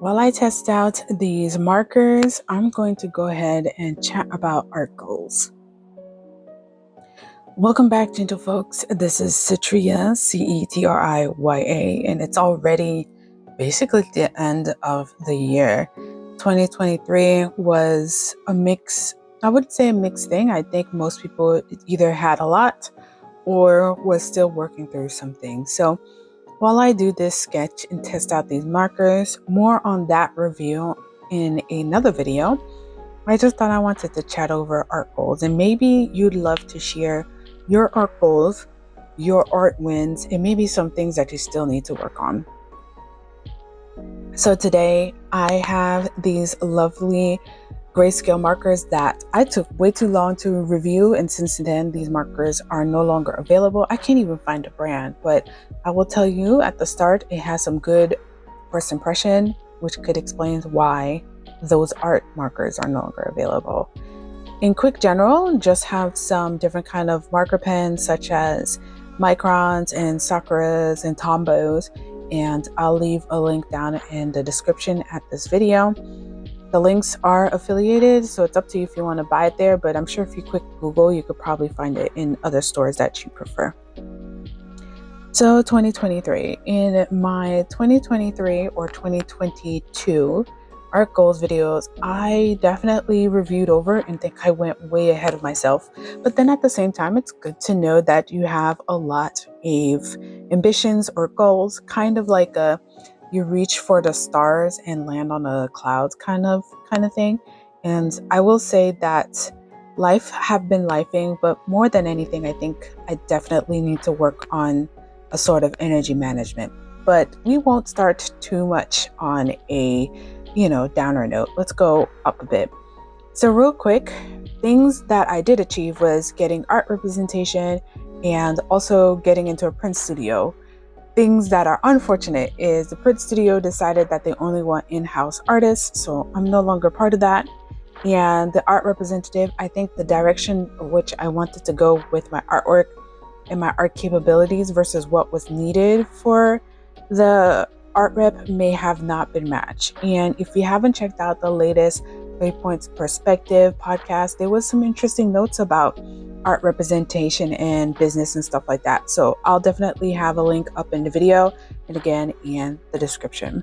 While I test out these markers, I'm going to go ahead and chat about art goals. Welcome back, gentle folks. This is Cetriya, Cetriya, and it's already basically the end of the year. 2023 was a mix. I wouldn't say a mixed thing. I think most people either had a lot or was still working through something. So while I do this sketch and test out these markers, more on that review in another video, I just thought I wanted to chat over art goals, and maybe you'd love to share your art goals, your art wins, and maybe some things that you still need to work on. So today I have these lovely grayscale markers that I took way too long to review, and since then these markers are no longer available. I can't even find a brand, but I will tell you at the start it has some good first impression, which could explain why those art markers are no longer available. In quick general, just have some different kind of marker pens such as microns and sakuras and tombos, and I'll leave a link down in the description at this video. The links are affiliated, so it's up to you if you want to buy it there, but I'm sure if you quick Google, you could probably find it in other stores that you prefer. So 2023, in my 2023 or 2022 art goals videos, I definitely reviewed over and think I went way ahead of myself. But then at the same time, it's good to know that you have a lot of ambitions or goals, kind of like you reach for the stars and land on the clouds kind of thing. And I will say that life have been lifing, but more than anything, I think I definitely need to work on a sort of energy management. But we won't start too much on a downer note. Let's go up a bit. So real quick, things that I did achieve was getting art representation and also getting into a print studio. Things that are unfortunate is the print studio decided that they only want in-house artists, so I'm no longer part of that. And the art representative, I think the direction which I wanted to go with my artwork and my art capabilities versus what was needed for the art rep may have not been matched. And if you haven't checked out the latest 3 Points Perspective podcast, there was some interesting notes about art representation and business and stuff like that. So I'll definitely have a link up in the video and again in the description.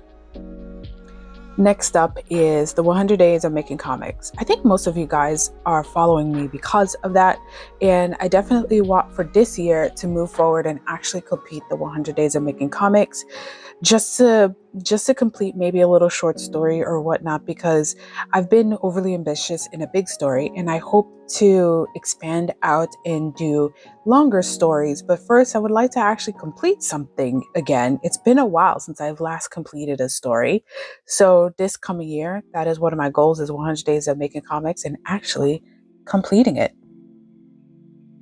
Next up is the 100 days of making comics. I think most of you guys are following me because of that. And I definitely want for this year to move forward and actually complete the 100 days of making comics, just to complete maybe a little short story or whatnot, because I've been overly ambitious in a big story and I hope to expand out and do longer stories. But first, I would like to actually complete something again. It's been a while since I've last completed a story. So this coming year, that is one of my goals, is 100 days of making comics and actually completing it.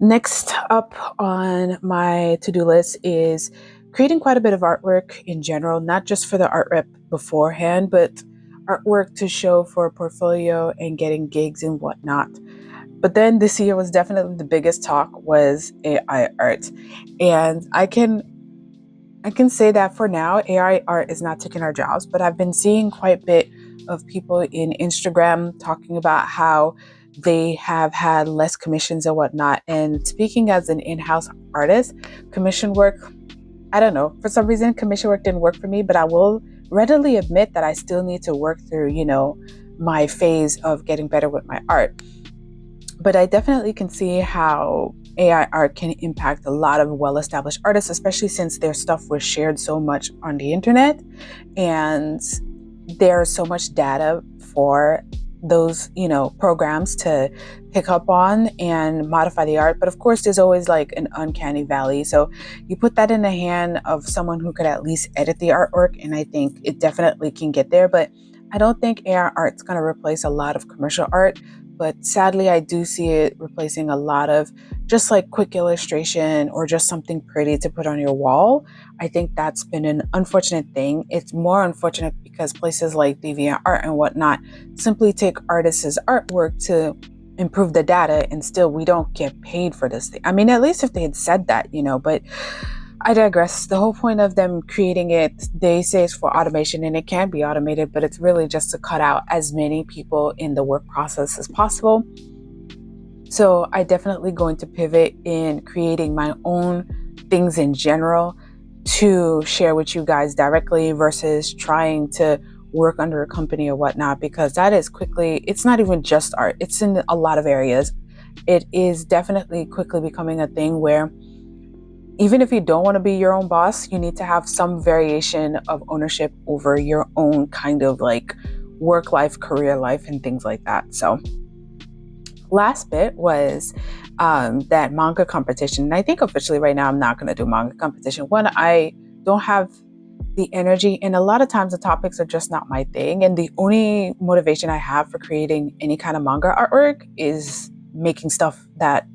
Next up on my to-do list is creating quite a bit of artwork in general, not just for the art rep beforehand, but artwork to show for a portfolio and getting gigs and whatnot. But then this year was definitely the biggest talk was AI art. And I can say that for now, AI art is not taking our jobs, but I've been seeing quite a bit of people in Instagram talking about how they have had less commissions and whatnot. And speaking as an in-house artist, commission work, I don't know, for some reason, commission work didn't work for me, but I will readily admit that I still need to work through, my phase of getting better with my art. But I definitely can see how AI art can impact a lot of well-established artists, especially since their stuff was shared so much on the internet. And there's so much data for those, programs to pick up on and modify the art. But of course, there's always like an uncanny valley. So you put that in the hand of someone who could at least edit the artwork, and I think it definitely can get there. But I don't think AI art's going to replace a lot of commercial art. But sadly, I do see it replacing a lot of just like quick illustration or just something pretty to put on your wall. I think that's been an unfortunate thing. It's more unfortunate because places like DeviantArt and whatnot simply take artists' artwork to improve the data, and still we don't get paid for this thing. I mean, at least if they had said that, but I digress. The whole point of them creating it, they say, is for automation, and it can be automated, but it's really just to cut out as many people in the work process as possible. So I definitely going to pivot in creating my own things in general to share with you guys directly versus trying to work under a company or whatnot, because that is quickly, it's not even just art, it's in a lot of areas. It is definitely quickly becoming a thing where even if you don't want to be your own boss, you need to have some variation of ownership over your own kind of like work life, career life, and things like that. So last bit was that manga competition. And I think officially right now I'm not going to do manga competition. One, I don't have the energy, and a lot of times the topics are just not my thing. And the only motivation I have for creating any kind of manga artwork is making stuff that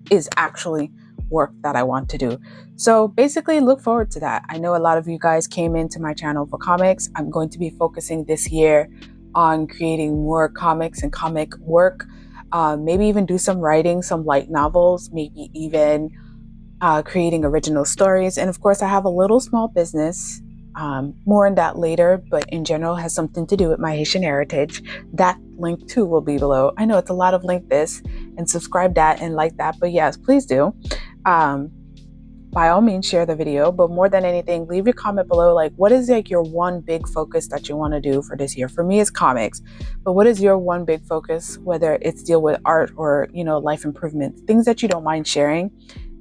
is actually work that I want to do. So basically look forward to that. I know a lot of you guys came into my channel for comics. I'm going to be focusing this year on creating more comics and comic work. Maybe even do some writing, some light novels, maybe even creating original stories. And of course, I have a little small business, more on that later, but in general has something to do with my Haitian heritage. That link too will be below. I know it's a lot of link this and subscribe that and like that, but yes, please do. By all means, share the video, but more than anything, leave your comment below. Like, what is like your one big focus that you want to do for this year? For me, it's comics, but what is your one big focus, whether it's deal with art or, life improvement, things that you don't mind sharing.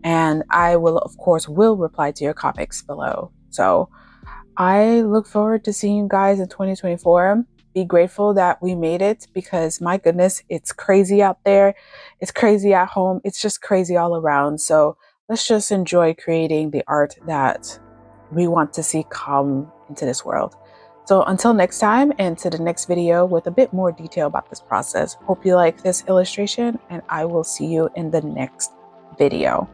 And I will, of course, reply to your comments below. So I look forward to seeing you guys in 2024. Be grateful that we made it, because my goodness, it's crazy out there. It's crazy at home. It's just crazy all around. So let's just enjoy creating the art that we want to see come into this world. So until next time, and to the next video with a bit more detail about this process. Hope you like this illustration, and I will see you in the next video.